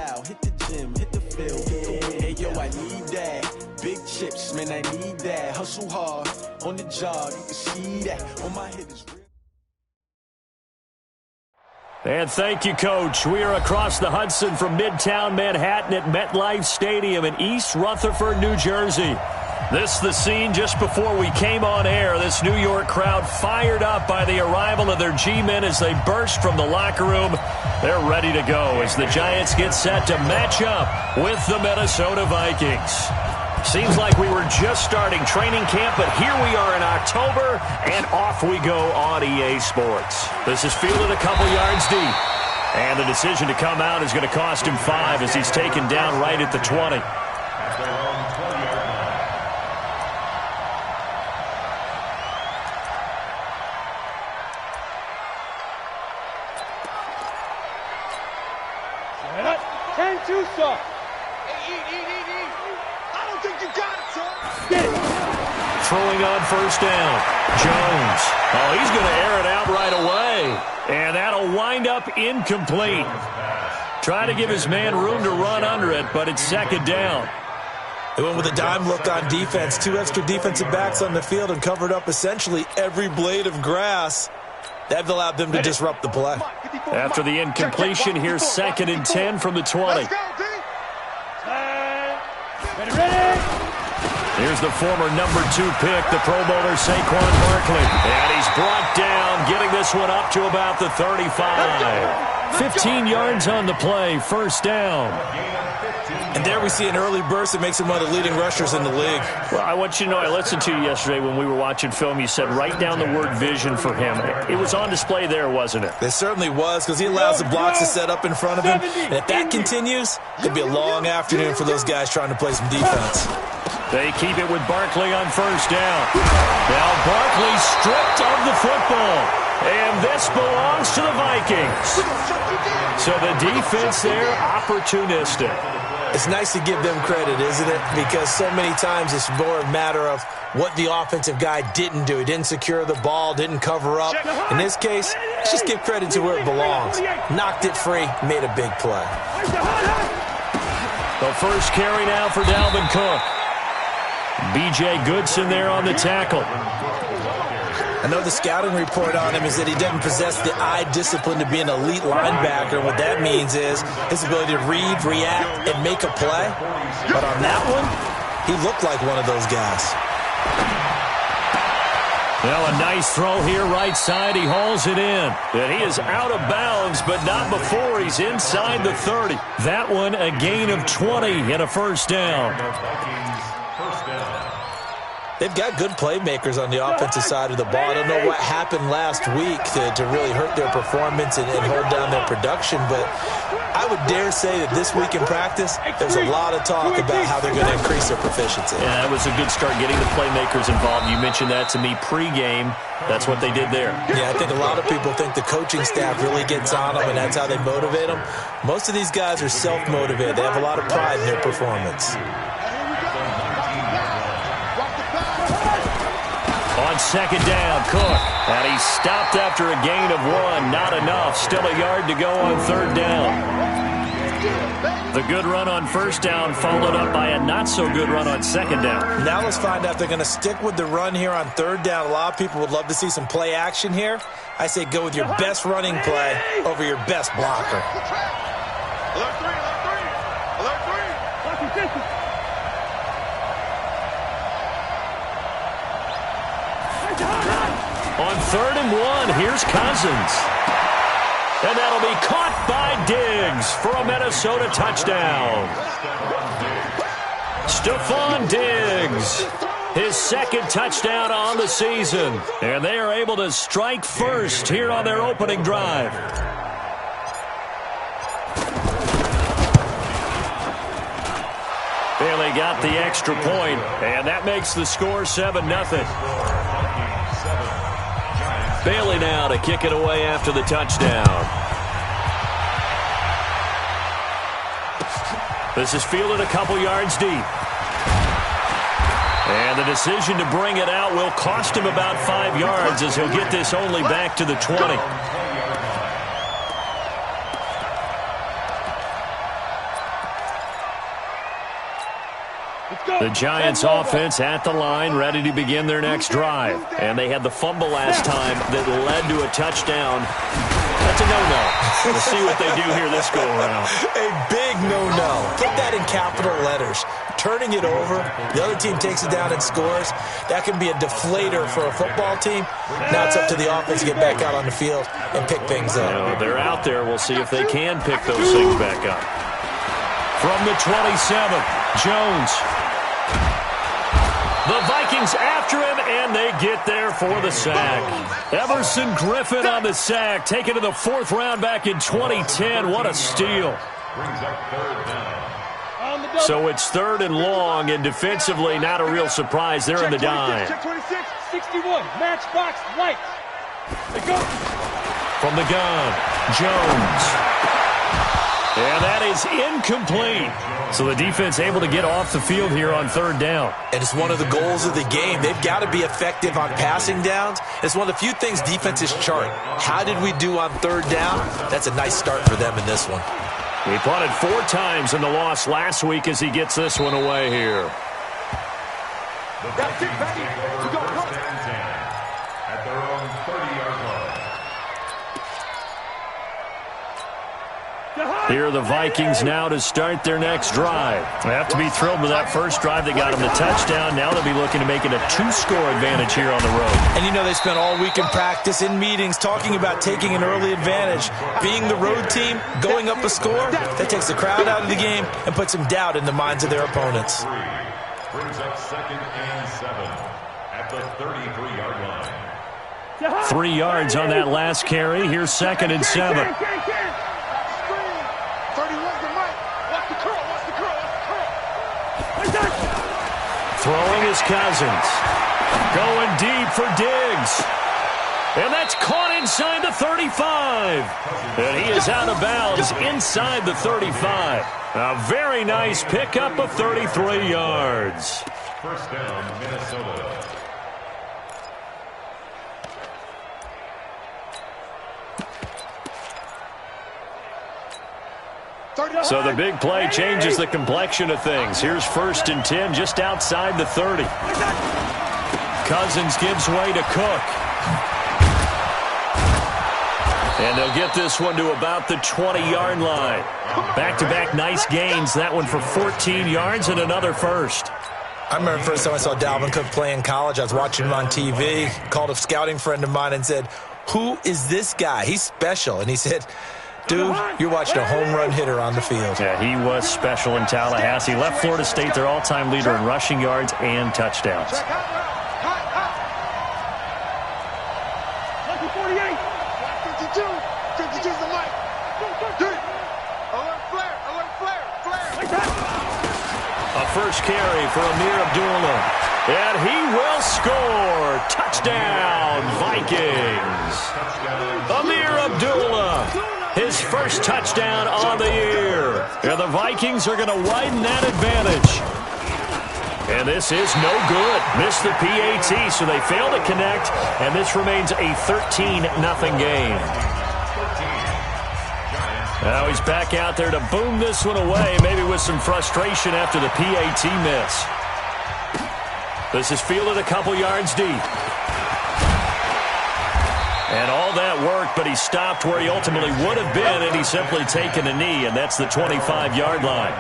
out, hit the gym, hit the field, hit the win. Hey, yo, I need that. Big chips, man, I need that. Hustle hard, on the job, you can see that. On my hip is real. And thank you, Coach. We are across the Hudson from Midtown Manhattan at MetLife Stadium in East Rutherford, New Jersey. This is the scene just before we came on air. This New York crowd fired up by the arrival of their G-men as they burst from the locker room. They're ready to go as the Giants get set to match up with the Minnesota Vikings. Seems like we were just starting training camp, but here we are in October, and off we go on EA Sports. This is fielded a couple yards deep, and the decision to come out is going to cost him 5 as he's taken down right at the 20. Throwing on first down. Jones. Oh, he's going to air it out right away. And that'll wind up incomplete. Try to give his man room to run under it, but it's second down. They went with a dime look on defense. 2 extra defensive backs on the field and covered up essentially every blade of grass. That allowed them to disrupt the play. After the incompletion, here's 2nd and 10 from the 20. Here's the former number 2 pick, the Pro Bowler Saquon Barkley. And he's brought down, getting this one up to about the 35. 15 yards on the play, first down. And there we see an early burst that makes him one of the leading rushers in the league. Well, I want you to know, I listened to you yesterday when we were watching film. You said write down the word vision for him. It was on display there, wasn't it? It certainly was, because he allows the blocks to set up in front of him. And if that continues, it'll be a long afternoon for those guys trying to play some defense. They keep it with Barkley on first down. Now Barkley stripped of the football. And this belongs to the Vikings. So the defense there, opportunistic. It's nice to give them credit, isn't it? Because so many times it's more a matter of what the offensive guy didn't do. He didn't secure the ball, didn't cover up. In this case, let's just give credit to where it belongs. Knocked it free, made a big play. The first carry now for Dalvin Cook. B.J. Goodson there on the tackle. I know the scouting report on him is that he doesn't possess the eye discipline to be an elite linebacker. What that means is his ability to read, react, and make a play. But on that one, he looked like one of those guys. Well, a nice throw here right side. He hauls it in. And he is out of bounds, but not before he's inside the 30. That one a gain of 20 and a first down. They've got good playmakers on the offensive side of the ball. I don't know what happened last week to really hurt their performance and hold down their production, but I would dare say that this week in practice, there's a lot of talk about how they're going to increase their proficiency. Yeah, that was a good start, getting the playmakers involved. You mentioned that to me pregame. That's what they did there. Yeah, I think a lot of people think the coaching staff really gets on them, and that's how they motivate them. Most of these guys are self-motivated. They have a lot of pride in their performance. On second down, Cook. And he stopped after a gain of 1. Not enough. Still a yard to go on third down. The good run on first down followed up by a not-so-good run on second down. Now let's find out if they're going to stick with the run here on third down. A lot of people would love to see some play action here. I say go with your best running play over your best blocker. Alert 3, alert 3, alert 3. On third and 1, here's Cousins. And that'll be caught by Diggs for a Minnesota touchdown. Stephon Diggs, his second touchdown on the season. And they are able to strike first here on their opening drive. Bailey got the extra point, and that makes the score 7-0. Bailey now to kick it away after the touchdown. This is fielded a couple yards deep. And the decision to bring it out will cost him about 5 yards as he'll get this only back to the 20. The Giants offense at the line, ready to begin their next drive. And they had the fumble last time that led to a touchdown. That's a no-no. We'll see what they do here this go-around. A big no-no. Put that in capital letters. Turning it over, the other team takes it down and scores. That can be a deflator for a football team. Now it's up to the offense to get back out on the field and pick things up. You know, they're out there. We'll see if they can pick those things back up. From the 27, Jones. The Vikings after him, and they get there for the sack. Everson Griffin on the sack, taken to the 4th round back in 2010. What a steal. So it's 3rd and long, and defensively not a real surprise. They're in the dime. Check 26, 61, matchbox, lights. They go. From the gun, Jones. And that is incomplete. So the defense able to get off the field here on 3rd down. And it's one of the goals of the game. They've got to be effective on passing downs. It's one of the few things defenses chart. How did we do on 3rd down? That's a nice start for them in this one. He punted 4 times in the loss last week as he gets this one away here. That's it, baby. We go. At their own 30-yard line. Here are the Vikings now to start their next drive. They have to be thrilled with that first drive. They got them the touchdown. Now they'll be looking to make it a 2-score advantage here on the road. And you know they spent all week in practice, in meetings, talking about taking an early advantage. Being the road team, going up a score, that takes the crowd out of the game and puts some doubt in the minds of their opponents. Brings up 2nd and 7 at the 33-yard line. 3 yards on that last carry. Here's 2nd and 7. Throwing his Cousins. Going deep for Diggs. And that's caught inside the 35. And he is out of bounds inside the 35. A very nice pickup of 33 yards. First down, Minnesota. So the big play changes the complexion of things. Here's 1st and 10 just outside the 30. Cousins gives way to Cook. And they'll get this one to about the 20-yard line. Back-to-back nice gains. That one for 14 yards and another first. I remember the first time I saw Dalvin Cook play in college. I was watching him on TV. Called a scouting friend of mine and said, "Who is this guy? He's special." And he said, "Dude, you're watching a home run hitter on the field." Yeah, he was special in Tallahassee. Left Florida State their all-time leader in rushing yards and touchdowns. 48. 52's the light. Alert flare. A first carry for Amir Abdullah. And he will score. Touchdown, Vikings. Amir Abdullah. His first touchdown on the year. And the Vikings are going to widen that advantage. And this is no good. Missed the PAT, so they fail to connect. And this remains a 13-0 game. Now he's back out there to boom this one away, maybe with some frustration after the PAT miss. This is fielded a couple yards deep. And all that worked, but he stopped where he ultimately would have been, and he's simply taken a knee, and that's the 25-yard line.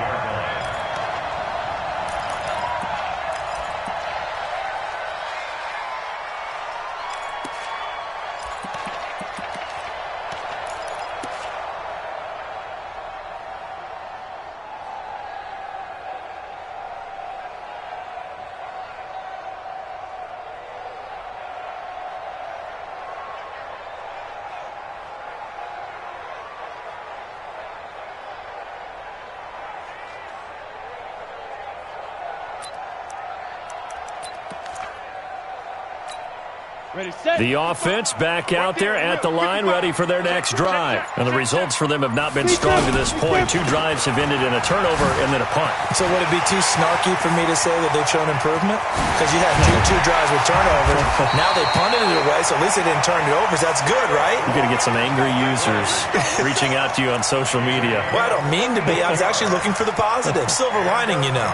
The offense back out there at the line, ready for their next drive. And the results for them have not been strong to this point. 2 drives have ended in a turnover and then a punt. So would it be too snarky for me to say that they've shown improvement? Because you had two drives with turnovers. Now they punted it away, so at least they didn't turn it over. So that's good, right? You're going to get some angry users reaching out to you on social media. Well, I don't mean to be. I was actually looking for the positive. Silver lining, you know.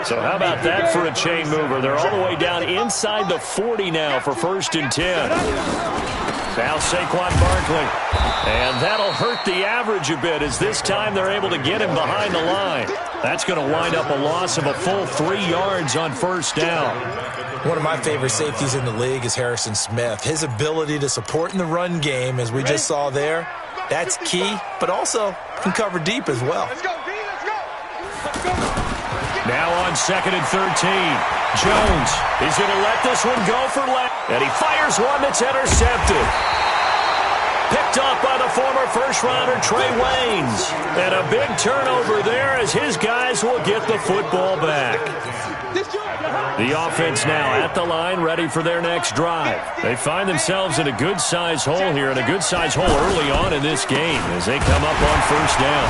So how about that for a chain mover? They're all the way down inside the 40 now for 1st and 10. Now Saquon Barkley. And that'll hurt the average a bit as this time they're able to get him behind the line. That's going to wind up a loss of a full 3 yards on 1st down. One of my favorite safeties in the league is Harrison Smith. His ability to support in the run game, as we just saw there, that's key, but also can cover deep as well. Let's go, D, let's go. Let's go. Now on 2nd and 13. Jones, he's going to let this one go for left. And he fires one that's intercepted. Picked off by the former first-rounder Trey Waynes. And a big turnover there as his guys will get the football back. The offense now at the line, ready for their next drive. They find themselves in a good-sized hole here, and a good-sized hole early on in this game as they come up on 1st down.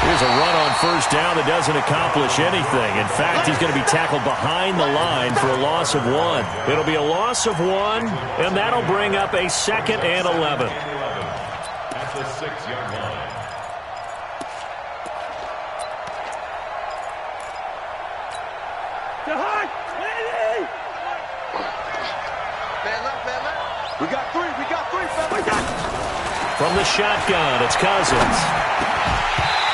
Here's a run on 1st down that doesn't accomplish anything. In fact, he's going to be tackled behind the line for a loss of 1. It'll be a loss of 1, and that'll bring up a 2nd and 11. At the 6-yard line. We got three, fellas. From the shotgun, it's Cousins.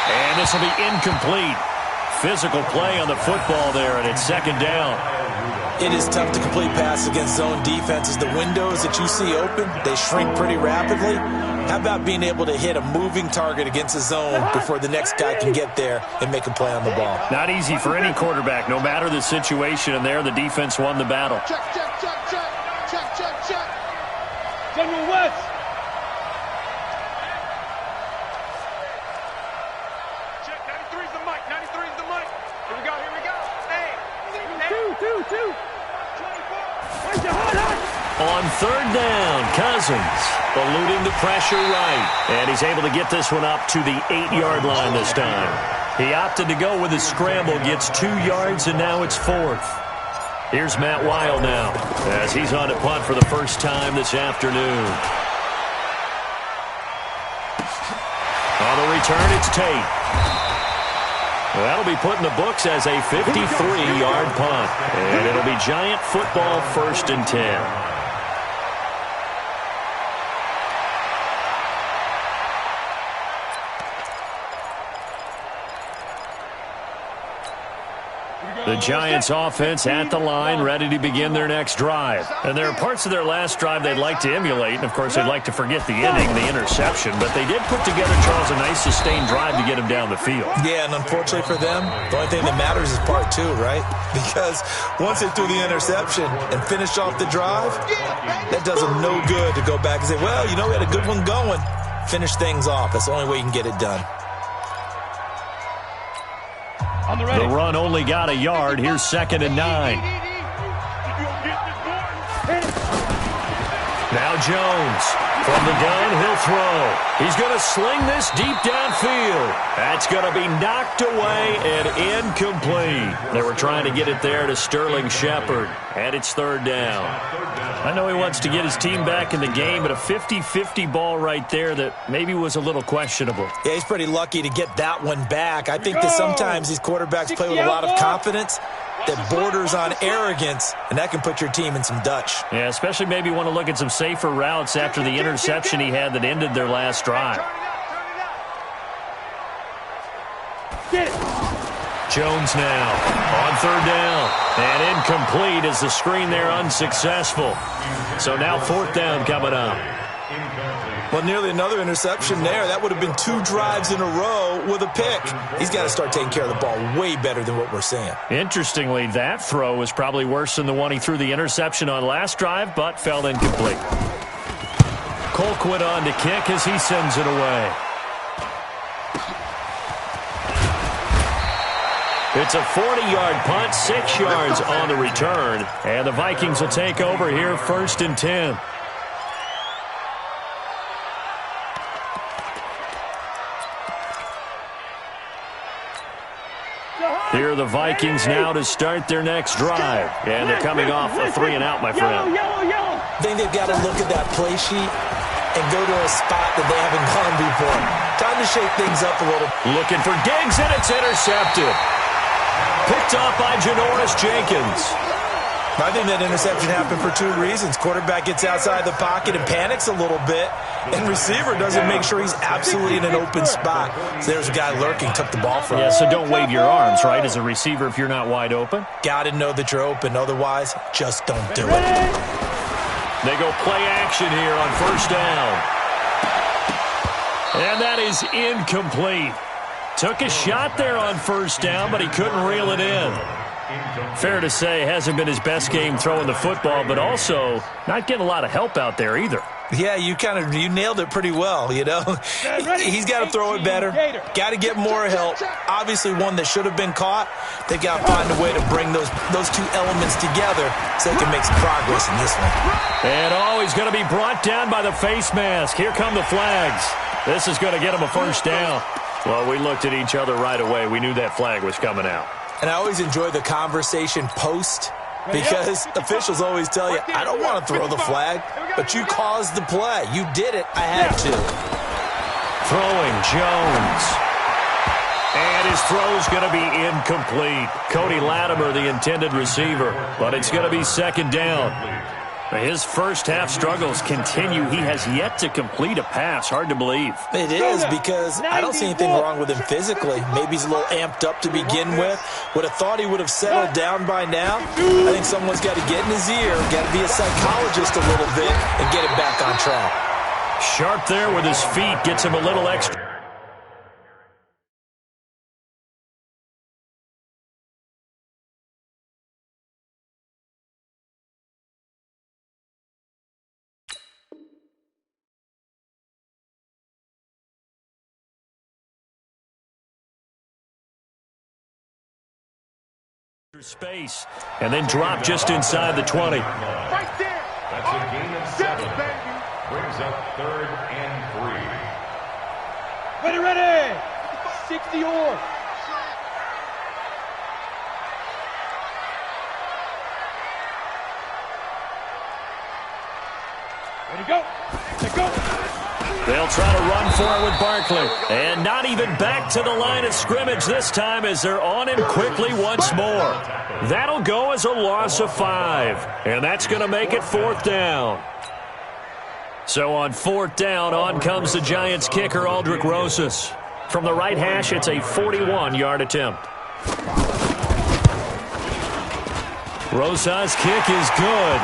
And this will be incomplete. Physical play on the football there, and it's 2nd down. It is tough to complete passes against zone defenses. The windows that you see open, they shrink pretty rapidly. How about being able to hit a moving target against a zone before the next guy can get there and make a play on the ball? Not easy for any quarterback, no matter the situation, and there the defense won the battle. Check. General West. Check, 93's the mic. Here we go. Hey. Two. 24. On 3rd down, Cousins eluding the pressure right. And he's able to get this one up to the 8-yard line this time. He opted to go with his scramble, gets 2 yards, and now it's 4th. Here's Matt Weil now as he's on to punt for the first time this afternoon. On the return, it's Tate. That'll be put in the books as a 53-yard punt. And it'll be Giant football 1st and 10. The Giants offense at the line, ready to begin their next drive. And there are parts of their last drive they'd like to emulate. And, of course, they'd like to forget the inning, the interception. But they did put together, Charles, a nice sustained drive to get him down the field. Yeah, and unfortunately for them, the only thing that matters is part 2, right? Because once they threw the interception and finished off the drive, that does them no good to go back and say, well, you know, we had a good one going. Finish things off. That's the only way you can get it done. The run only got a yard. Here's 2nd and 9. Now Jones. From the gun, he'll throw. He's going to sling this deep downfield. That's going to be knocked away and incomplete. They were trying to get it there to Sterling Shepard. And it's 3rd down. I know he wants to get his team back in the game, but a 50-50 ball right there that maybe was a little questionable. Yeah, he's pretty lucky to get that one back. I think that sometimes these quarterbacks play with a lot of confidence that borders on arrogance, and that can put your team in some Dutch. Yeah, especially maybe want to look at some safer routes after the interception he had that ended their last drive. Jones now on 3rd down, and incomplete as the screen there unsuccessful. So now 4th down coming up. Well, nearly another interception there. That would have been 2 drives in a row with a pick. He's got to start taking care of the ball way better than what we're seeing. Interestingly, that throw was probably worse than the one he threw the interception on last drive, but fell incomplete. Colquitt on to kick as he sends it away. It's a 40-yard punt, 6 yards on the return, and the Vikings will take over here 1st and 10. Here are the Vikings now to start their next drive. And they're coming off a 3-and-out, my friend. I think they've got to look at that play sheet and go to a spot that they haven't gone before. Time to shake things up a little. Looking for Diggs, and it's intercepted. Picked off by Janoris Jenkins. I think that interception happened for two reasons. Quarterback gets outside the pocket and panics a little bit, and receiver doesn't make sure he's absolutely in an open spot. So there's a guy lurking, took the ball from him. Yeah, so don't wave your arms, right, as a receiver if you're not wide open. Got to know that you're open. Otherwise, just don't do it. They go play action here on first down. And that is incomplete. Took a shot there on first down, but he couldn't reel it in. Fair to say, hasn't been his best game throwing the football, but also not getting a lot of help out there either. Yeah, you nailed it pretty well, you know. He's got to throw it better. Got to get more help. Obviously one that should have been caught. They've got to find a way to bring those two elements together so they can make some progress in this one. And he's going to be brought down by the face mask. Here come the flags. This is going to get him a first down. Well, we looked at each other right away. We knew that flag was coming out. And I always enjoy the conversation post because officials always tell you, I don't want to throw the flag, but you caused the play. You did it. I had to. Throwing Jones. And his throw's going to be incomplete. Cody Latimer, the intended receiver, but it's going to be second down. His first half struggles continue. He has yet to complete a pass. Hard to believe. It is because I don't see anything wrong with him physically. Maybe he's a little amped up to begin with. Would have thought he would have settled down by now. I think someone's got to get in his ear, got to be a psychologist a little bit, and get him back on track. Sharp there with his feet. Gets him a little extra. Space, and then drop just inside the 20. Right there. That's a gain of 7. Brings up 3rd and 3. Ready. 60 or. Ready to go. Let's go. They'll try to run for it with Barkley. And not even back to the line of scrimmage this time as they're on him quickly once more. That'll go as a loss of 5. And that's going to make it 4th down. So on 4th down, on comes the Giants kicker, Aldrick Rosas. From the right hash, it's a 41-yard attempt. Rosas' kick is good.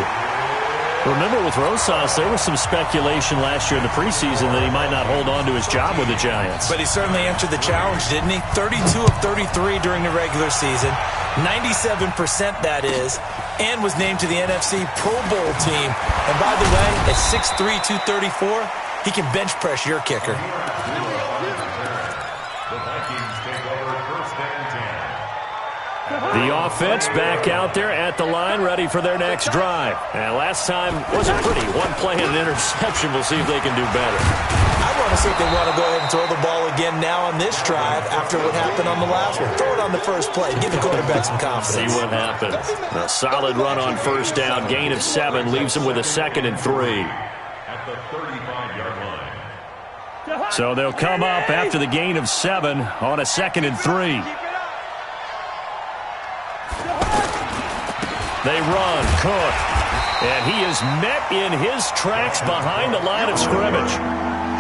Remember, with Rosas, there was some speculation last year in the preseason that he might not hold on to his job with the Giants. But he certainly answered the challenge, didn't he? 32 of 33 during the regular season, 97% that is, and was named to the NFC Pro Bowl team. And by the way, at 6'3", 234, he can bench press your kicker. The Vikings take over 1st and 10. The offense back out there at the line, ready for their next drive. And last time wasn't pretty. One play and an interception. We'll see if they can do better. I want to see if they want to go ahead and throw the ball again now on this drive after what happened on the last one. Throw it on the first play. Give the quarterback some confidence. See what happens. A solid run on first down. Gain of 7 leaves him with a 2nd and 3. At the 35-yard line. So they'll come up after the gain of 7 on a 2nd and 3. They run, Cook, and he is met in his tracks behind the line of scrimmage.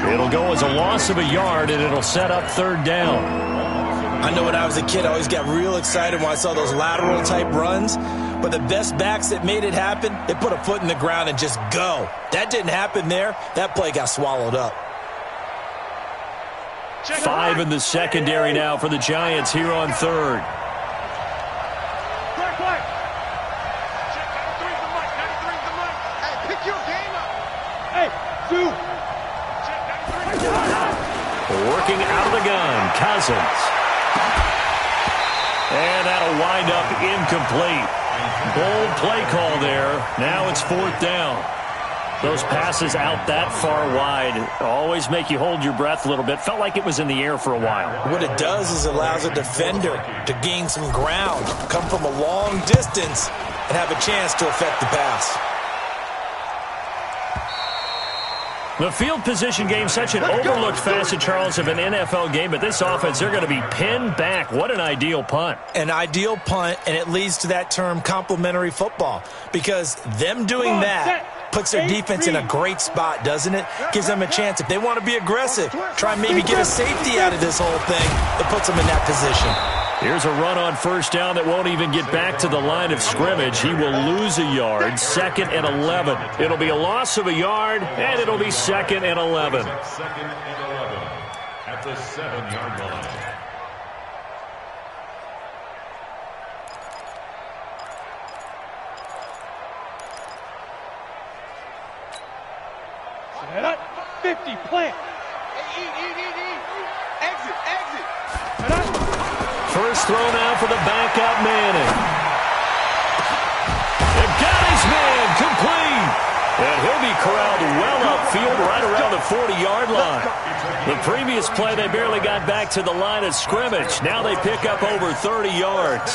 It'll go as a loss of a yard, and it'll set up 3rd down. I know when I was a kid, I always got real excited when I saw those lateral-type runs, but the best backs that made it happen, they put a foot in the ground and just go. That didn't happen there. That play got swallowed up. 5 in the secondary now for the Giants here on 3rd. Working out of the gun, Cousins. And that'll wind up incomplete. Bold play call there. Now it's 4th down. Those passes out that far wide always make you hold your breath a little bit. Felt like it was in the air for a while. What it does is it allows a defender to gain some ground, come from a long distance, and have a chance to affect the pass. The field position game, such an overlooked facet, Charles, of an NFL game, but this offense, they're going to be pinned back. What an ideal punt. An ideal punt, and it leads to that term complementary football, because them doing that puts their defense in a great spot, doesn't it? Gives them a chance. If they want to be aggressive, try and maybe get a safety out of this whole thing, it puts them in that position. Here's a run on first down that won't even get back to the line of scrimmage. He will lose a yard, 2nd and 11. It'll be a loss of a yard, and it'll be 2nd and 11. 2nd and 11 at the 7-yard line. Set up. 50, plant. Exit. Set up. First throw now for the backup Manning. They've got his man complete. And he'll be corralled well upfield right around the 40-yard line. The previous play, they barely got back to the line of scrimmage. Now they pick up over 30 yards.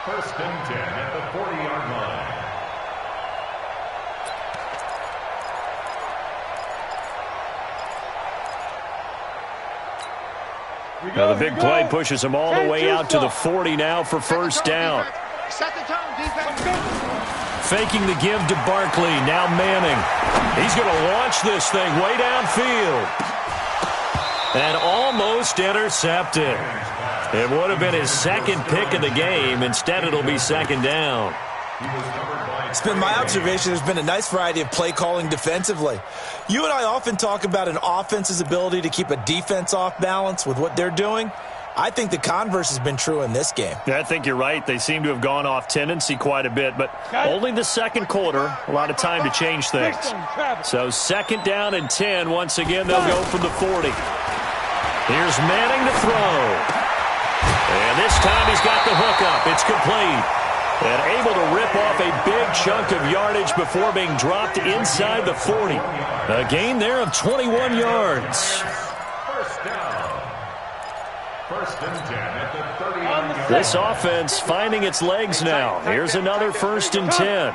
1st and 10 at the 40-yard line. Now the big play pushes them all the way out to the 40 now for first down. Set the tone, defense. Faking the give to Barkley. Now Manning. He's going to launch this thing way downfield. And almost intercepted. It would have been his 2nd pick of the game. Instead, it'll be 2nd down. It's been my observation there's been a nice variety of play calling defensively. You and I often talk about an offense's ability to keep a defense off balance with what they're doing. I think the converse has been true in this game. Yeah, I think you're right. They seem to have ggone off tendency quite a bit, but only the 2nd quarter, a lot of time to change things. So 2nd down and 10. Once again, they'll go from the 40. Here's Manning to throw. And this time he's got the hookup. It's complete. And able to rip off a big chunk of yardage before being dropped inside the 40. A gain there of 21 yards. First down. 1st and 10 at the 30-yard line. This offense finding its legs now. Here's another 1st and 10.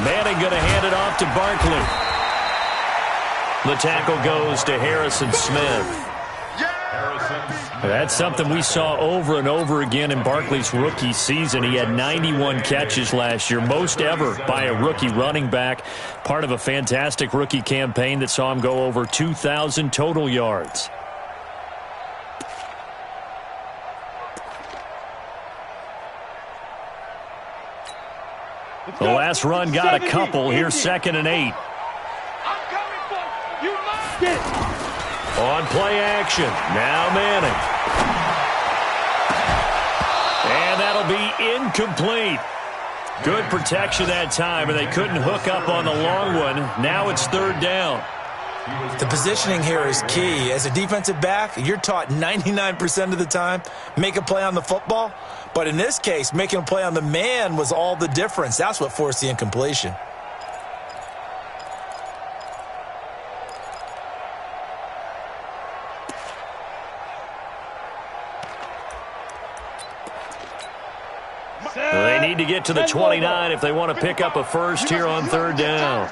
Manning going to hand it off to Barkley. The tackle goes to Harrison Smith. That's something we saw over and over again in Barkley's rookie season. He had 91 catches last year, most ever by a rookie running back. Part of a fantastic rookie campaign that saw him go over 2,000 total yards. The last run got a couple. Here's 2nd and 8. I'm coming for you. You must get it. On play action. Now Manning. And that'll be incomplete. Good protection that time, and they couldn't hook up on the long one. Now it's 3rd down. The positioning here is key. As a defensive back, you're taught 99% of the time, make a play on the football. But in this case, making a play on the man was all the difference. That's what forced the incompletion. They need to get to the 29 if they want to pick up a first here on 3rd down.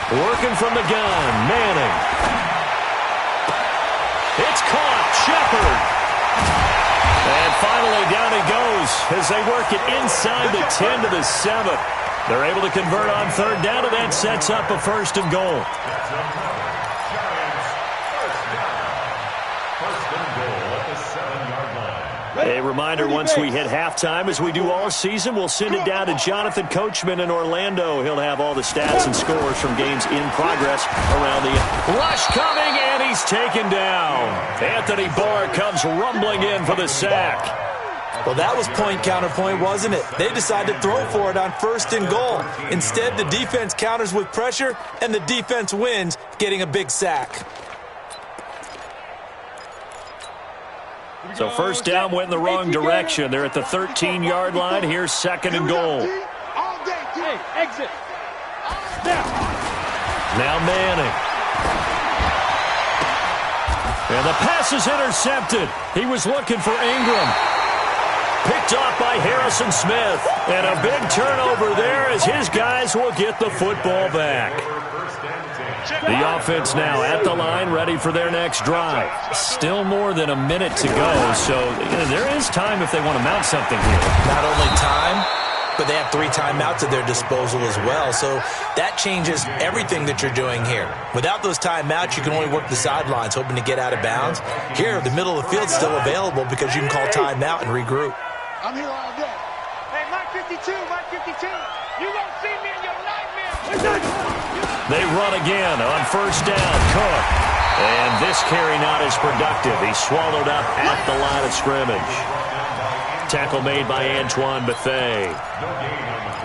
Working from the gun, Manning. It's caught, Shepard. And finally down he goes as they work it inside the 10 to the 7. They're able to convert on 3rd down, and that sets up a 1st and goal. A reminder, once we hit halftime, as we do all season, we'll send it down to Jonathan Coachman in Orlando. He'll have all the stats and scores from games in progress around the rush coming, and he's taken down. Anthony Barr comes rumbling in for the sack. Well, that was point counterpoint, wasn't it? They decided to throw for it on 1st and goal. Instead, the defense counters with pressure, and the defense wins, getting a big sack. So 1st down went in the wrong direction. They're at the 13-yard line. Here's 2nd and goal. Exit. Now Manning. And the pass is intercepted. He was looking for Ingram. Picked off by Harrison Smith. And a big turnover there as his guys will get the football back. The offense now at the line, ready for their next drive. Still more than a minute to go, so there is time if they want to mount something here. Not only time, but they have 3 timeouts at their disposal as well, so that changes everything that you're doing here. Without those timeouts, you can only work the sidelines, hoping to get out of bounds. Here, the middle of the field's still available because you can call timeout and regroup. I'm here all day. Hey, Mike 52, Mike 52. You won't see me in your nightmares. They run again on first down. Cook. And this carry not as productive. He's swallowed up at the line of scrimmage. Tackle made by Antoine Bethea.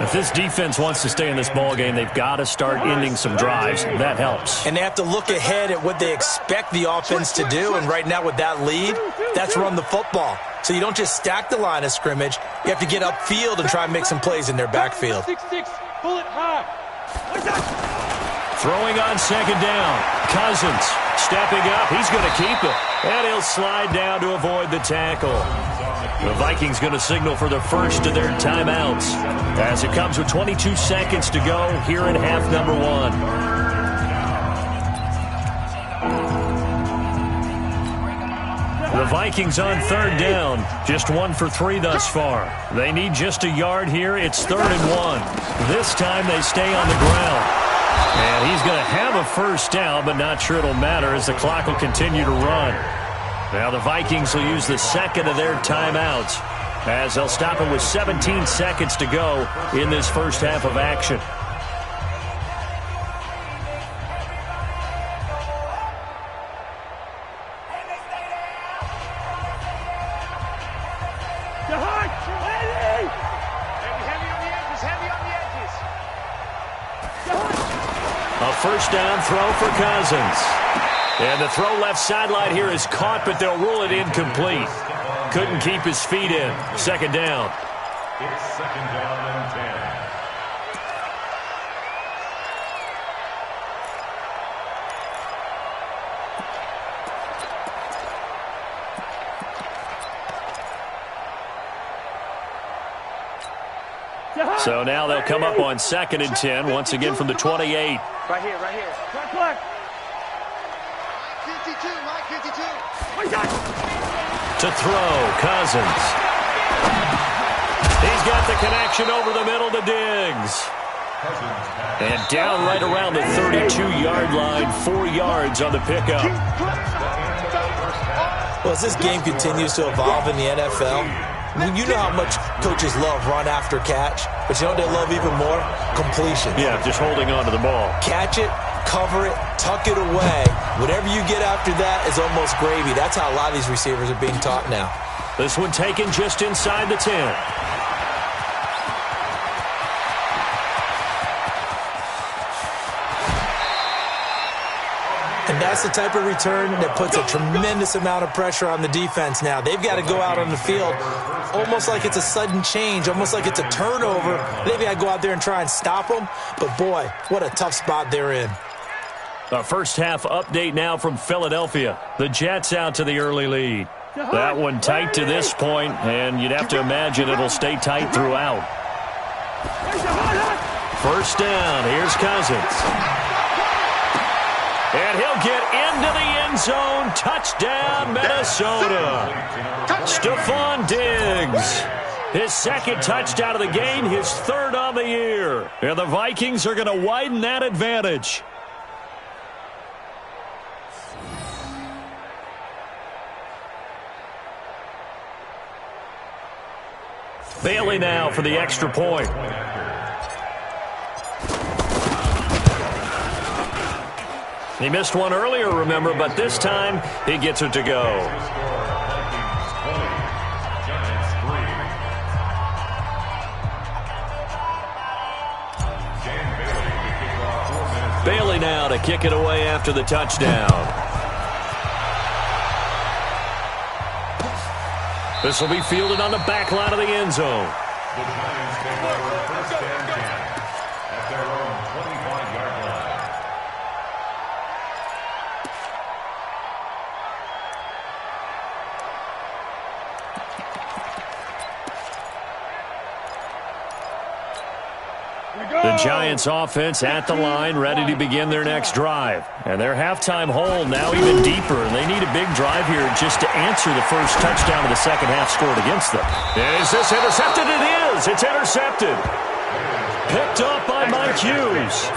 If this defense wants to stay in this ballgame, they've got to start ending some drives. That helps. And they have to look ahead at what they expect the offense to do. And right now with that lead, that's run the football. So you don't just stack the line of scrimmage. You have to get upfield and try and make some plays in their backfield. 6-6, bullet high. Throwing on second down. Cousins stepping up. He's going to keep it. And he'll slide down to avoid the tackle. The Vikings going to signal for the first of their timeouts as it comes with 22 seconds to go here in half number 1. The Vikings on third down, just 1 for 3 thus far. They need just a yard here. It's 3rd and 1. This time they stay on the ground. And he's going to have a first down, but not sure it'll matter as the clock will continue to run. Now the Vikings will use the second of their timeouts as they'll stop it with 17 seconds to go in this first half of action. A first down throw for Cousins. And the throw left sideline here is caught, but they'll rule it incomplete. Couldn't keep his feet in. Second down. It's 2nd down and 10. So now they'll come up on 2nd and 10, once again from the 28. Right here, right here. Clock. 52, Mike 52. To throw, Cousins. He's got the connection over the middle to Diggs. And down right around the 32-yard line, 4 yards on the pickup. Well, as this game continues to evolve in the NFL, you know how much coaches love run after catch, but you know what they love even more? Completion. Yeah, just holding on to the ball. Catch it, cover it, tuck it away. Whatever you get after that is almost gravy. That's how a lot of these receivers are being taught now. This one taken just inside the 10. And that's the type of return that puts a tremendous amount of pressure on the defense now. They've got to go out on the field almost like it's a sudden change, almost like it's a turnover. They've got to go out there and try and stop them. But, boy, what a tough spot they're in. A first half update now from Philadelphia. The Jets out to the early lead. That one tight to this point, and you'd have to imagine it'll stay tight throughout. First down, here's Cousins. And he'll get into the end zone. Touchdown, Minnesota. Stephon Diggs. His 2nd touchdown of the game, his 3rd on the year. And the Vikings are going to widen that advantage. Bailey now for the extra point. He missed one earlier, remember, but this time he gets it to go. Bailey now to kick it away after the touchdown. This will be fielded on the back line of the end zone. The Giants take over first and 10 at their own 25-yard line. Giants offense at the line, ready to begin their next drive. And their halftime hole now even deeper, and they need a big drive here just to answer the first touchdown of the second half scored against them. Is this intercepted? It is. It's intercepted. Picked up by Mike Hughes.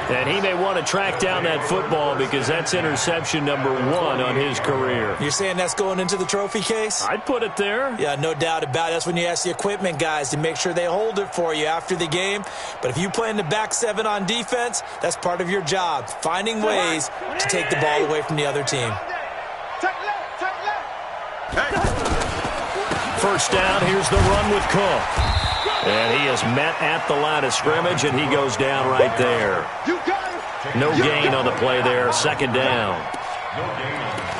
And he may want to track down that football because that's interception number 1 on his career. You're saying that's going into the trophy case? I'd put it there. Yeah, no doubt about it. That's when you ask the equipment guys to make sure they hold it for you after the game. But if you play in the back 7 on defense, that's part of your job, finding ways to take the ball away from the other team. First down, here's the run with Cook. And he is met at the line of scrimmage, and he goes down right there. No gain on the play there, second down.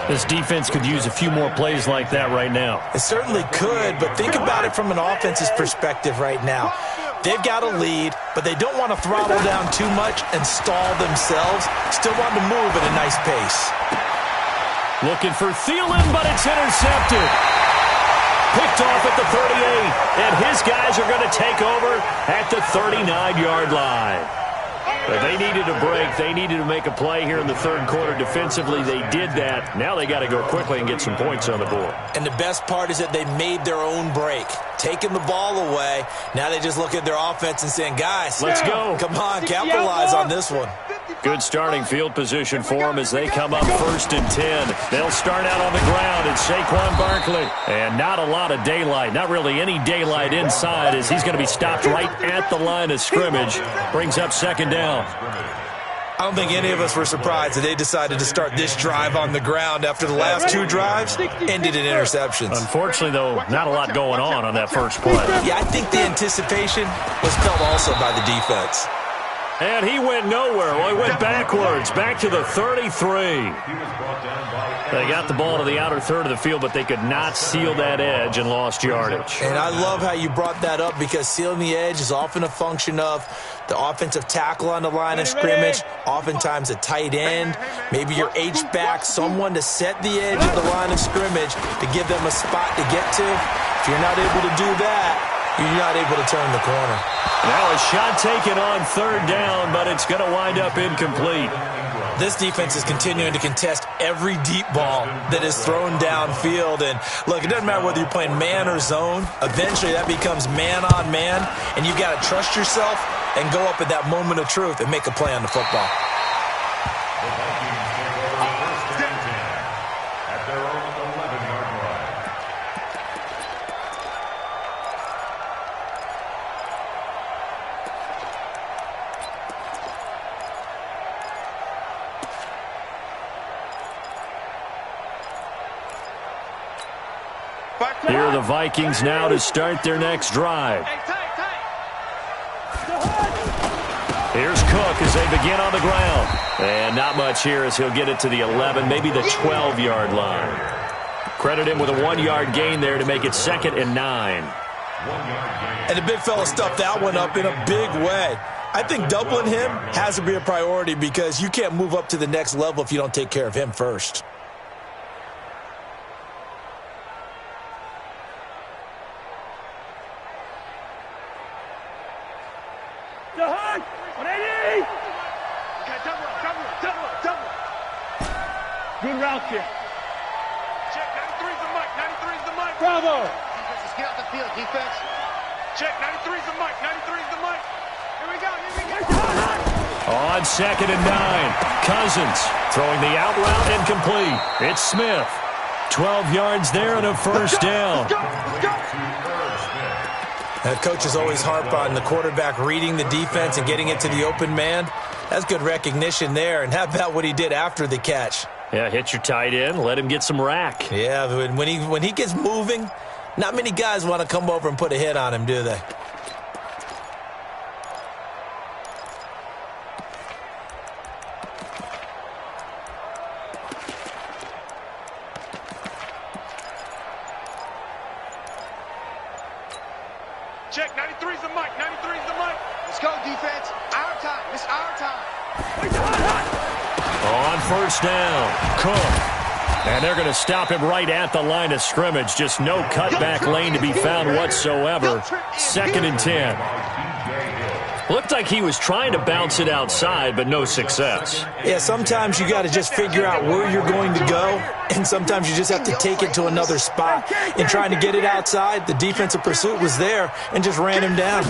This defense could use a few more plays like that right now. It certainly could, but think about it from an offense's perspective right now. They've got a lead, but they don't want to throttle down too much and stall themselves. Still want to move at a nice pace. Looking for Thielen, but it's intercepted. Picked off at the 38, and his guys are going to take over at the 39-yard line. But they needed a break. They needed to make a play here in the third quarter. Defensively, they did that. Now they got to go quickly and get some points on the board. And the best part is that they made their own break, taking the ball away. Now they just look at their offense and saying, guys, let's go. Come on, capitalize on this one. Good starting field position for them as they come up 1st and 10. They'll start out on the ground. It's Saquon Barkley. And not a lot of daylight, not really any daylight inside as he's going to be stopped right at the line of scrimmage. Brings up second down. I don't think any of us were surprised that they decided to start this drive on the ground after the last 2 drives ended in interceptions. Unfortunately, though, not a lot going on that first play. Yeah, I think the anticipation was felt also by the defense. And he went nowhere. Well, he went backwards, back to the 33. They got the ball to the outer third of the field, but they could not seal that edge and lost yardage. And I love how you brought that up because sealing the edge is often a function of the offensive tackle on the line of scrimmage, oftentimes a tight end, maybe your H-back, someone to set the edge of the line of scrimmage to give them a spot to get to. If you're not able to do that, you're not able to turn the corner. Now a shot taken on third down, but it's going to wind up incomplete. This defense is continuing to contest every deep ball that is thrown downfield. And, look, it doesn't matter whether you're playing man or zone. Eventually that becomes man on man, and you've got to trust yourself and go up at that moment of truth and make a play on the football. Here are the Vikings now to start their next drive. Here's Cook as they begin on the ground. And not much here as he'll get it to the 11, maybe the 12-yard line. Credit him with a 1-yard gain there to make it 2nd and 9. And the big fella stuffed that one up in a big way. I think doubling him has to be a priority because you can't move up to the next level if you don't take care of him first. Good route kick. Check, 93's the mic. 93's the mic. Bravo. Defense, just get out the field, defense. Check, 93's the mic. 93's the mic. Here we go. On 2nd and 9, Cousins throwing the out route incomplete. It's Smith. 12 yards there and a first down. The coaches always harp on the quarterback reading the defense and getting it to the open man. That's good recognition there. And how about what he did after the catch? Yeah, hit your tight end, let him get some rack. Yeah, when he gets moving, not many guys want to come over and put a hit on him, do they? Check, 93's the mic. 93's the mic. Let's go, defense. Our time. It's our time. On first down, Cook. And they're going to stop him right at the line of scrimmage. Just no cutback lane to be found whatsoever. 2nd and 10. Looked like he was trying to bounce it outside, but no success. Yeah, sometimes you got to just figure out where you're going to go, and sometimes you just have to take it to another spot. In trying to get it outside, the defensive pursuit was there and just ran him down.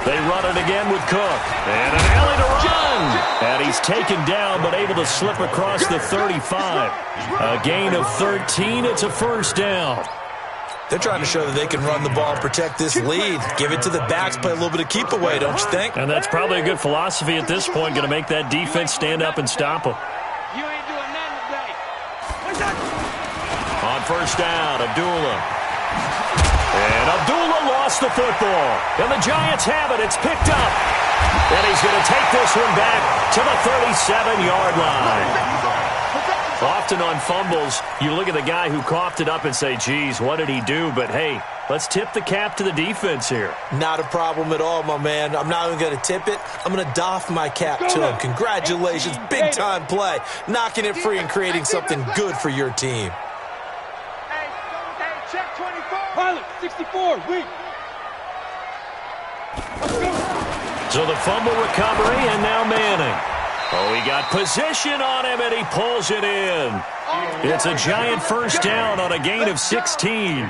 They run it again with Cook. And an alley to run. And he's taken down, but able to slip across the 35. A gain of 13. It's a first down. They're trying to show that they can run the ball and protect this lead. Give it to the backs, play a little bit of keep away, don't you think? And that's probably a good philosophy at this point, going to make that defense stand up and stop them. You ain't doing nothing today. On first down, Abdullah. And Abdullah lost the football. And the Giants have it. It's picked up. And he's going to take this one back to the 37-yard line. Often on fumbles, you look at the guy who coughed it up and say, geez, what did he do? But, hey, let's tip the cap to the defense here. Not a problem at all, my man. I'm not even going to tip it. I'm going to doff my cap to him. Congratulations. Big-time play. Knocking it free and creating something good for your team. Hey, check 24. Pilot, 64, weak. So the fumble recovery, and now Manning. Oh, he got position on him, and he pulls it in. It's a Giant first down on a gain of 16.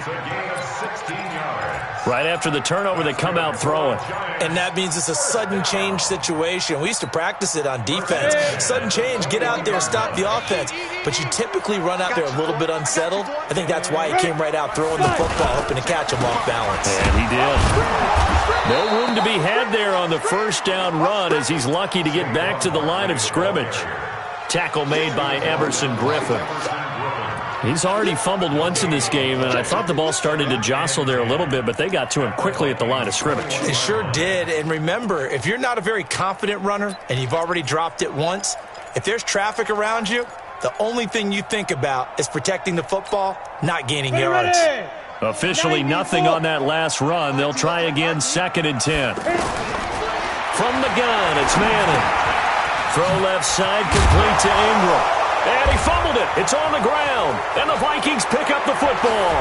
Right after the turnover, they come out throwing. And that means it's a sudden change situation. We used to practice it on defense. Sudden change, get out there, stop the offense. But you typically run out there a little bit unsettled. I think that's why he came right out throwing the football, hoping to catch him off balance. And he did. No room to be had there on the first down run as he's lucky to get back to the line of scrimmage. Tackle made by Everson Griffin. He's already fumbled once in this game, and I thought the ball started to jostle there a little bit, but they got to him quickly at the line of scrimmage. They sure did. And remember, if you're not a very confident runner and you've already dropped it once, if there's traffic around you, the only thing you think about is protecting the football, not gaining yards. Officially nothing on that last run. They'll try again, 2nd and 10. From the gun, it's Manning. Throw left side, complete to Ingram. And he fumbled it. It's on the ground. And the Vikings pick up the football.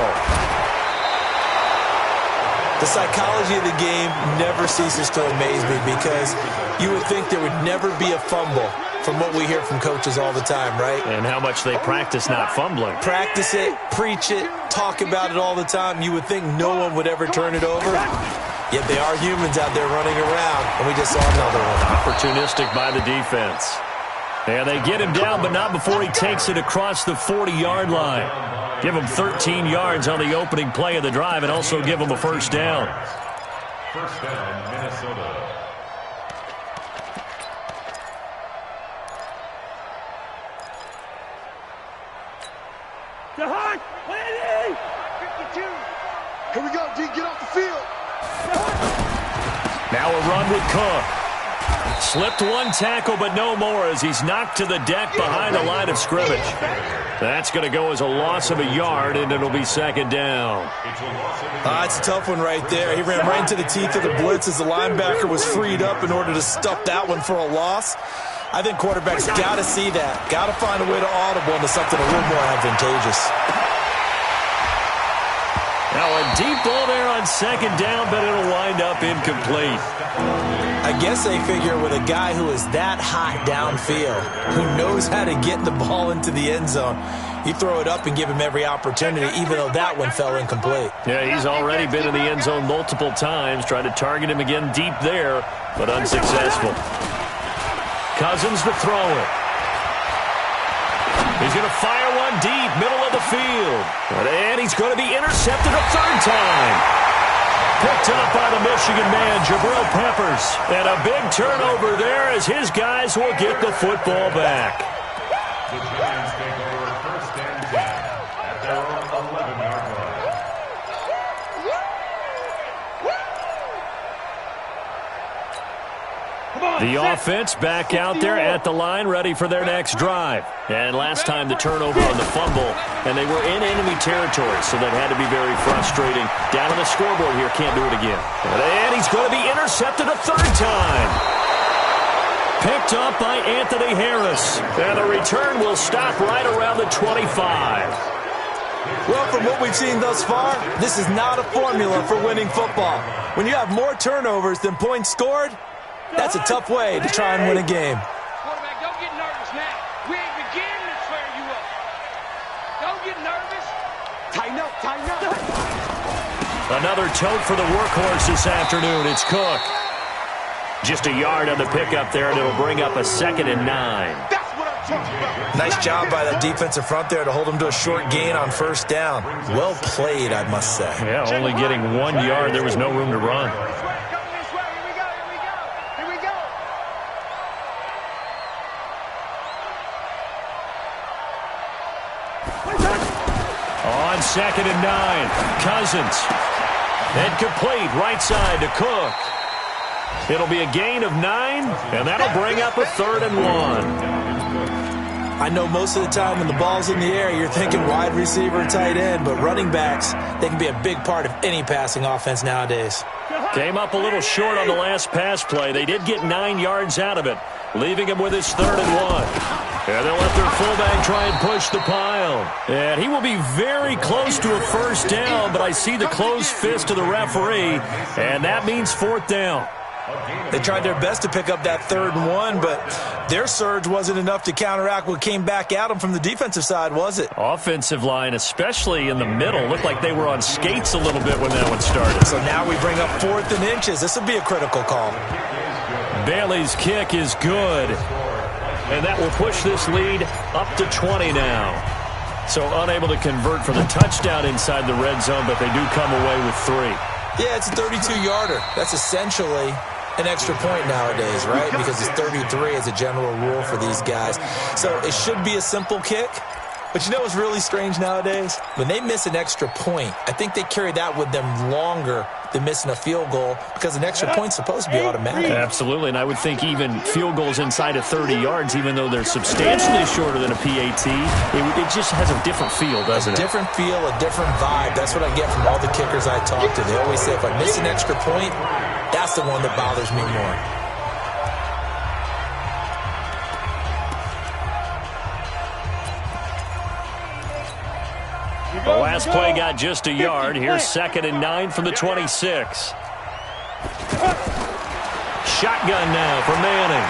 The psychology of the game never ceases to amaze me because you would think there would never be a fumble from what we hear from coaches all the time, right? And how much they practice not fumbling. Practice it, preach it, talk about it all the time. You would think no one would ever turn it over. Yet they are humans out there running around, and we just saw another one. Opportunistic by the defense. And they get him down, but not before he takes it across the 40-yard line. Give him 13 yards on the opening play of the drive and also give him a first down. First down, Minnesota. Jahan, 52. Here we go, D. Get off the field. Now a run with Cook. Slipped one tackle, but no more as he's knocked to the deck behind the line of scrimmage. That's going to go as a loss of a yard, and it'll be 2nd down. It's a tough one right there. He ran right into the teeth of the blitz as the linebacker was freed up in order to stuff that one for a loss. I think quarterbacks got to see that. Got to find a way to audible into something a little more advantageous. Now a deep ball there on 2nd down, but it'll wind up incomplete. I guess they figure with a guy who is that hot downfield, who knows how to get the ball into the end zone, you throw it up and give him every opportunity, even though that one fell incomplete. Yeah, he's already been in the end zone multiple times, tried to target him again deep there, but unsuccessful. Cousins to throw it. He's going to fire one deep, middle of the field. And he's going to be intercepted a 3rd time. Picked up by the Michigan man, Jabril Peppers. And a big turnover there as his guys will get the football back. The Giants take over 1st and 10 at their own 11-yard line. The offense back out there at the line, ready for their next drive. And last time the turnover on the fumble, and they were in enemy territory, so that had to be very frustrating. Down on the scoreboard here, can't do it again. And he's going to be intercepted a 3rd time. Picked up by Anthony Harris. And the return will stop right around the 25. Well, from what we've seen thus far, this is not a formula for winning football. When you have more turnovers than points scored, that's a tough way to try and win a game. Quarterback, don't get nervous now. We ain't beginning to swear you up. Don't get nervous. Tighten up, tighten up. Another tote for the workhorse this afternoon. It's Cook. Just a yard on the pickup there, and it'll bring up a 2nd and 9. That's what I'm talking about. Nice job by that defensive front there to hold them to a short gain on first down. Well played, I must say. Yeah, only getting 1 yard. There was no room to run. On 2nd and 9, Cousins. Incomplete, right side to Cook. It'll be a gain of 9, and that'll bring up a 3rd and 1. I know most of the time when the ball's in the air, you're thinking wide receiver, tight end, but running backs, they can be a big part of any passing offense nowadays. Came up a little short on the last pass play. They did get 9 yards out of it, leaving him with his 3rd and 1. And they'll let their fullback try and push the pile. And he will be very close to a first down, but I see the closed fist of the referee, and that means 4th down. They tried their best to pick up that 3rd and 1, but their surge wasn't enough to counteract what came back at them from the defensive side, was it? Offensive line, especially in the middle, looked like they were on skates a little bit when that one started. So now we bring up 4th and inches. This will be a critical call. Bailey's kick is good. And that will push this lead up to 20 now. So unable to convert for the touchdown inside the red zone, but they do come away with 3. Yeah, it's a 32-yarder. That's essentially an extra point nowadays, right? Because it's 33 as a general rule for these guys. So it should be a simple kick. But you know what's really strange nowadays? When they miss an extra point, I think they carry that with them longer than missing a field goal because an extra point's supposed to be automatic. Absolutely, and I would think even field goals inside of 30 yards, even though they're substantially shorter than a PAT, it just has a different feel, doesn't it? A different feel, a different vibe. That's what I get from all the kickers I talk to. They always say if I miss an extra point, that's the one that bothers me more. The last play got just a yard. Here's 2nd and 9 from the 26. Shotgun now for Manning.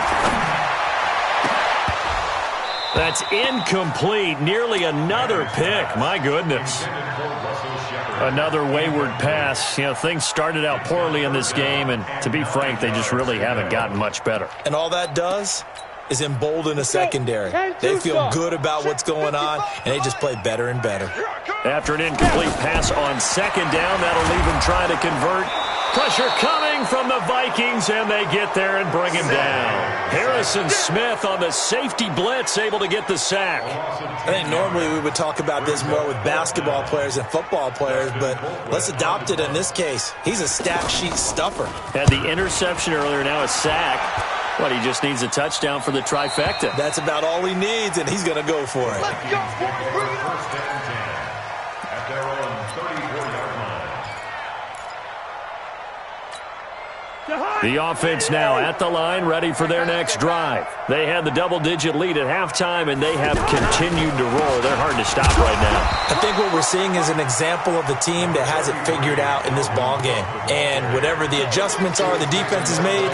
That's incomplete. Nearly another pick. My goodness. Another wayward pass. You know, things started out poorly in this game, and to be frank, they just really haven't gotten much better. And all that does is embolden a secondary. They feel good about what's going on, and they just play better and better. After an incomplete pass on 2nd down, that'll leave them trying to convert. Pressure coming from the Vikings, and they get there and bring him down. Harrison Smith on the safety blitz, able to get the sack. I think normally we would talk about this more with basketball players and football players, but let's adopt it in this case. He's a stat sheet stuffer. Had the interception earlier, now a sack. But he just needs a touchdown for the trifecta. That's about all he needs, and he's going to go for it. Let's go, boys. Bring it on. First and 10 at their own 34-yard line. The offense now at the line, ready for their next drive. They had the double-digit lead at halftime, and they have continued to roll. They're hard to stop right now. I think what we're seeing is an example of a team that has it figured out in this ball game. And whatever the adjustments are the defense has made,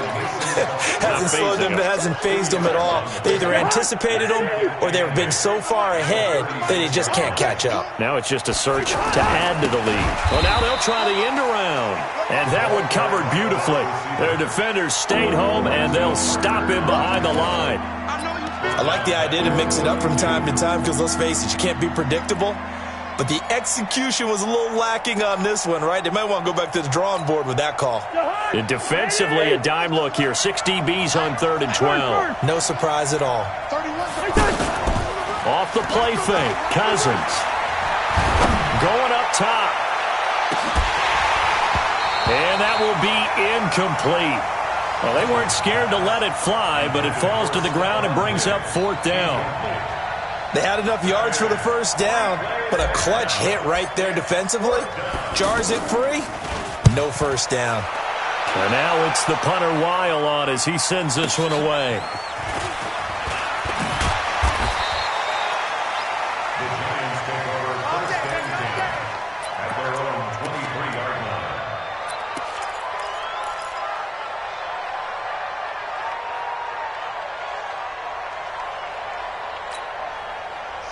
hasn't slowed them, hasn't phased them at all. They either anticipated them or they've been so far ahead that they just can't catch up. Now it's just a search to add to the lead. Well, now they'll try the end around. And that one covered beautifully. Their defenders stayed home, and they'll stop him behind the line. I like the idea to mix it up from time to time because, let's face it, you can't be predictable. But the execution was a little lacking on this one, right? They might want to go back to the drawing board with that call. And defensively, a dime look here. 6 DBs on 3rd and 12. No surprise at all. Off the play fake, Cousins. Going up top. And that will be incomplete. Well, they weren't scared to let it fly, but it falls to the ground and brings up 4th down. They had enough yards for the first down, but a clutch hit right there defensively. Jars it free. No first down. And now it's the punter Weil on as he sends this one away.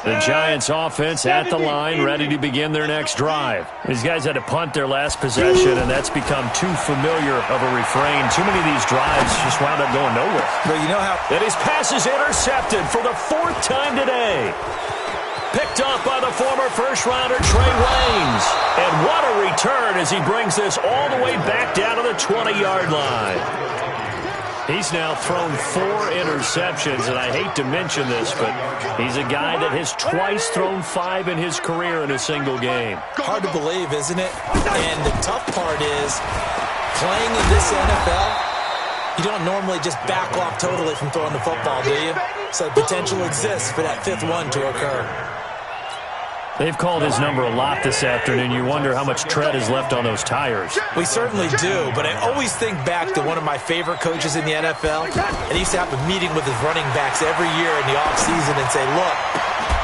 The Giants offense at the line, ready to begin their next drive. These guys had to punt their last possession, and that's become too familiar of a refrain. Too many of these drives just wound up going nowhere. Well, you know how... And his pass is intercepted for the 4th time today. Picked up by the former first-rounder Trey Waynes. And what a return as he brings this all the way back down to the 20-yard line. He's now thrown 4 interceptions, and I hate to mention this, but he's a guy that has twice thrown 5 in his career in a single game. Hard to believe, isn't it? And the tough part is, playing in this NFL, you don't normally just back off totally from throwing the football, do you? So the potential exists for that 5th one to occur. They've called his number a lot this afternoon. You wonder how much tread is left on those tires. We certainly do, but I always think back to one of my favorite coaches in the NFL, and he used to have a meeting with his running backs every year in the offseason and say, look,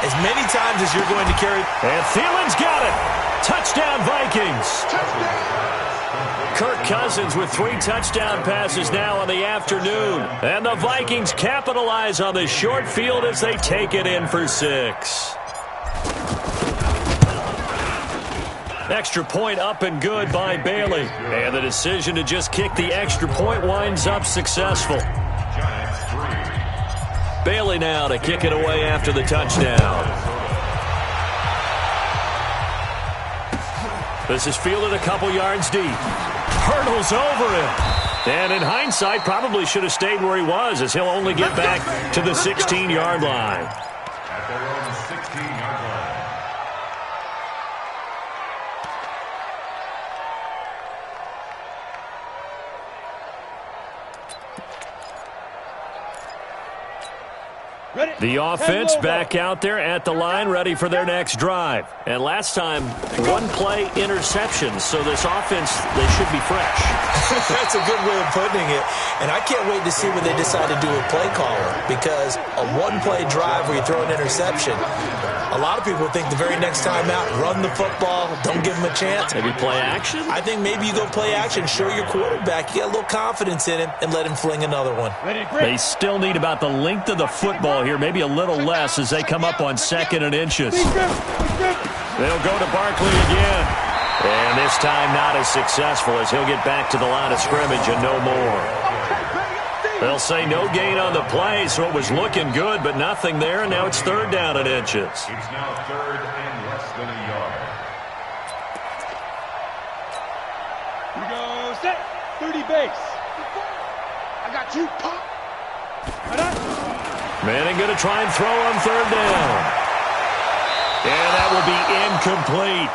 as many times as you're going to carry... And Thielen's got it. Touchdown, Vikings. Kirk Cousins with 3 touchdown passes now in the afternoon. And the Vikings capitalize on the short field as they take it in for 6. Extra point up and good by Bailey. And the decision to just kick the extra point winds up successful. Bailey now to kick it away after the touchdown. This is fielded a couple yards deep. Hurdles over him. And in hindsight, probably should have stayed where he was, as he'll only get back to the 16-yard line. At their own 16-yard line. The offense back out there at the line, ready for their next drive. And last time, 1-play interceptions, so this offense, they should be fresh. That's a good way of putting it. And I can't wait to see what they decide to do with play caller, because a 1-play drive where you throw an interception, a lot of people think the very next time out, run the football, don't give him a chance. Maybe play action? I think maybe you go play action, show your quarterback, you get a little confidence in him, and let him fling another one. They still need about the length of the football here, maybe a little less as they come up on 2nd and inches. They'll go to Barkley again. And this time not as successful as he'll get back to the line of scrimmage and no more. They'll say no gain on the play, so it was looking good, but nothing there, and now it's 3rd down and inches. It's now 3rd and less than a yard. Here we go, set, 30 base. I got you, pop. Manning going to try and throw on 3rd down. And that will be incomplete.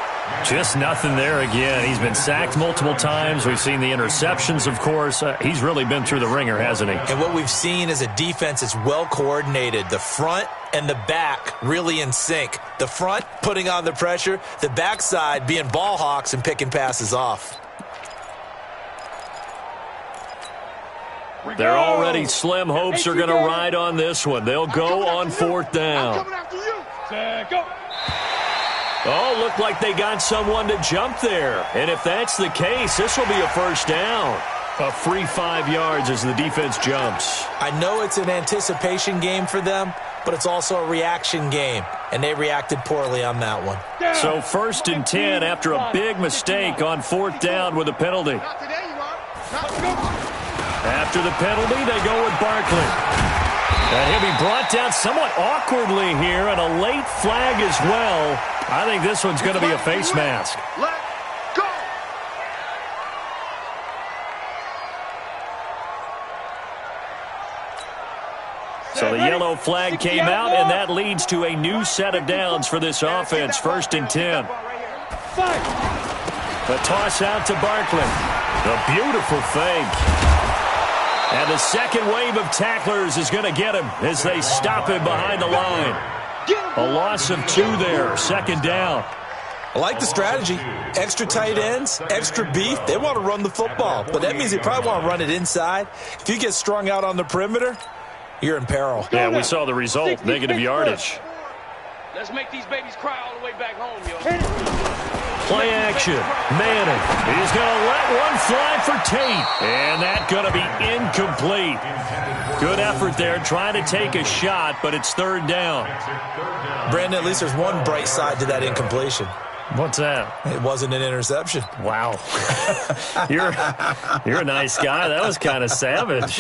Just nothing there again. He's been sacked multiple times. We've seen the interceptions, of course. He's really been through the ringer, hasn't he? And what we've seen is a defense that's well coordinated. The front and the back really in sync. The front putting on the pressure. The backside being ball hawks and picking passes off. They're already slim hopes are going to ride on this one. They'll go on 4th down. Oh, looked like they got someone to jump there. And if that's the case, this will be a 1st down. A free 5 yards as the defense jumps. I know it's an anticipation game for them, but it's also a reaction game, and they reacted poorly on that one. So 1st and 10 after a big mistake on 4th down with a penalty. After the penalty, they go with Barkley. And he'll be brought down somewhat awkwardly here, and a late flag as well. I think this one's going to be a face mask. Let go. So the yellow flag came out, and that leads to a new set of downs for this offense. 1st and 10. The toss out to Barkley. A beautiful fake. And the second wave of tacklers is going to get him as they stop him behind the line. A loss of 2 there, 2nd down. I like the strategy. Extra tight ends, extra beef. They want to run the football, but that means they probably want to run it inside. If you get strung out on the perimeter, you're in peril. Yeah, we saw the result, negative yardage. Let's make these babies cry all the way back home, yo. Play action. Manning. He's going to let one fly for Tate. And that's going to be incomplete. Good effort there trying to take a shot, but it's third down. Brandon, at least there's one bright side to that incompletion. What's that? It wasn't an interception. Wow. You're a nice guy. That was kind of savage.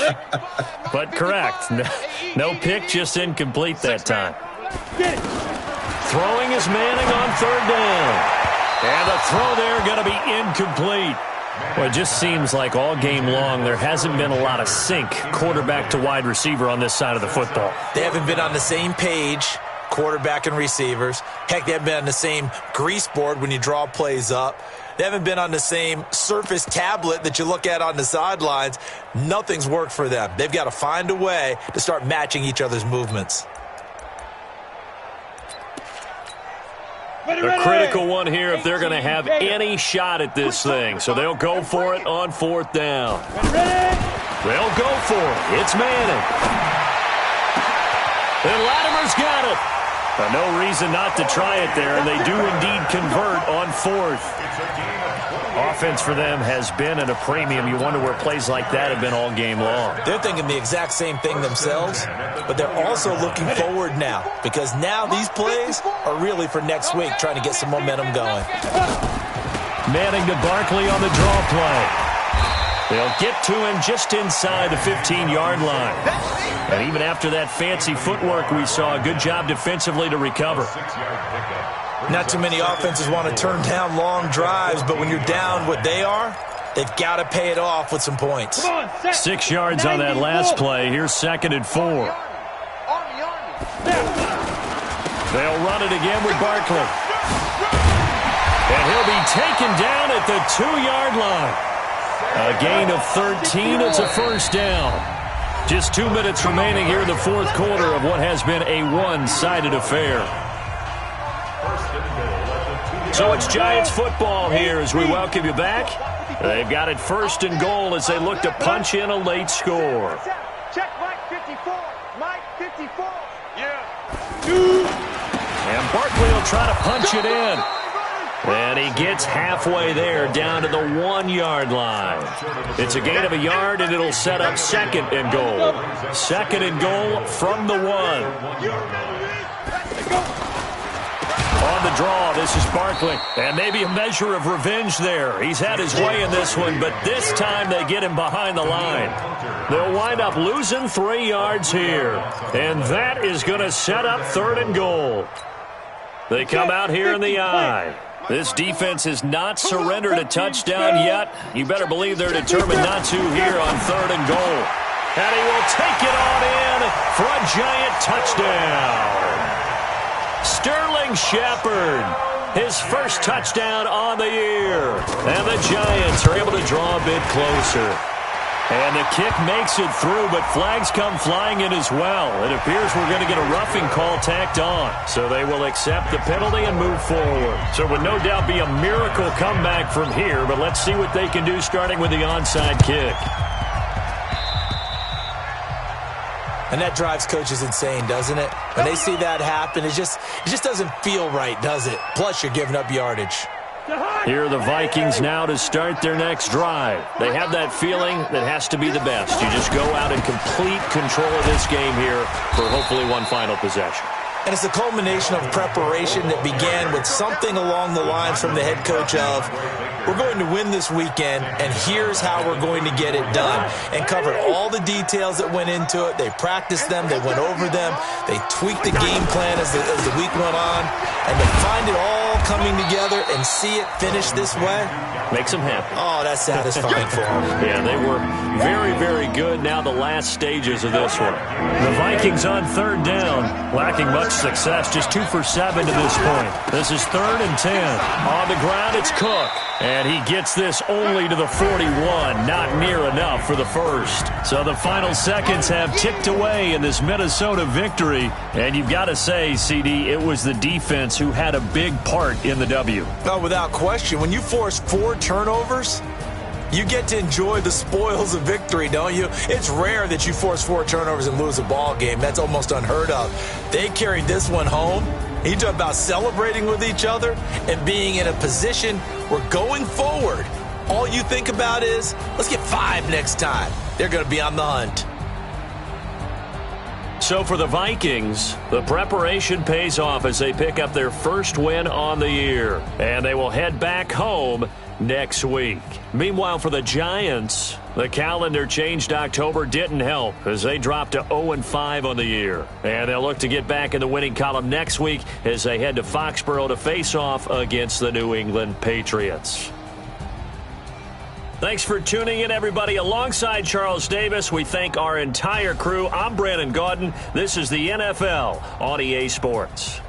But correct. No pick, just incomplete that time. Throwing is Manning on third down. And the throw there going to be incomplete. Well, it just seems like all game long there hasn't been a lot of sync quarterback to wide receiver on this side of the football. They haven't been on the same page, quarterback and receivers. Heck, they haven't been on the same grease board when you draw plays up. They haven't been on the same Surface tablet that you look at on the sidelines. Nothing's worked for them. They've got to find a way to start matching each other's movements. A critical one here if they're going to have any shot at this thing. So they'll go for it on fourth down. They'll go for it. It's Manning. And Latimer's got it. No reason not to try it there, and they do indeed convert on fourth. Offense for them has been at a premium. You wonder where plays like that have been all game long. They're thinking the exact same thing themselves, but they're also looking forward now because now these plays are really for next week, trying to get some momentum going. Manning to Barkley on the draw play. They'll get to him just inside the 15-yard line. And even after that fancy footwork we saw, a good job defensively to recover. Not too many offenses want to turn down long drives, but when you're down what they are, they've got to pay it off with some points. 6 yards on that last play. Here's 2nd and 4. They'll run it again with Barkley. And he'll be taken down at the 2-yard line. A gain of 13. It's a first down. Just 2 minutes remaining here in the fourth quarter of what has been a one-sided affair. So it's Giants football here as we welcome you back. They've got it 1st and goal as they look to punch in a late score. Check Mike 54. Mike 54. Yeah. And Barkley will try to punch it in. And he gets halfway there down to the 1-yard line. It's a gain of a yard, and it'll set up 2nd and goal. 2nd and goal from the 1. On the draw, this is Barkley. And maybe a measure of revenge there. He's had his way in this one, but this time they get him behind the line. They'll wind up losing 3 yards here. And that is going to set up 3rd and goal. They come out here in the eye. This defense has not surrendered a touchdown yet. You better believe they're determined not to here on 3rd and goal. And he will take it on in for a Giant touchdown. Sterling Shepard, his first touchdown on the year. And the Giants are able to draw a bit closer. And the kick makes it through, but flags come flying in as well. It appears we're going to get a roughing call tacked on. So they will accept the penalty and move forward. So it would no doubt be a miracle comeback from here, but let's see what they can do starting with the onside kick. And that drives coaches insane, doesn't it? When they see that happen, it just doesn't feel right, does it? Plus, you're giving up yardage. Here are the Vikings now to start their next drive. They have that feeling that has to be the best. You just go out and complete control of this game here for hopefully one final possession. And it's a culmination of preparation that began with something along the lines from the head coach of, we're going to win this weekend, and here's how we're going to get it done. And covered all the details that went into it. They practiced them. They went over them. They tweaked the game plan as the week went on. And to find it all coming together and see it finish this way makes them happy. Oh, that's satisfying for them. Yeah, they were very, very good now the last stages of this one. The Vikings on 3rd down, lacking much success, just 2 for 7 to this point. This is 3rd and 10. On the ground, it's Cook. And he gets this only to the 41, not near enough for the first. So the final seconds have ticked away in this Minnesota victory. And you've got to say, CD, it was the defense who had a big part in the W. Oh, without question. When you force 4 turnovers, you get to enjoy the spoils of victory, don't you? It's rare that you force 4 turnovers and lose a ball game. That's almost unheard of. They carried this one home, You talk about celebrating with each other and being in a position where going forward, all you think about is, let's get 5 next time. They're going to be on the hunt. So for the Vikings, the preparation pays off as they pick up their first win on the year. And they will head back home next week. Meanwhile, for the Giants, the calendar changed October didn't help as they dropped to 0-5 on the year. And they'll look to get back in the winning column next week as they head to Foxborough to face off against the New England Patriots. Thanks for tuning in, everybody. Alongside Charles Davis, we thank our entire crew. I'm Brandon Gaudin. This is the NFL on EA Sports.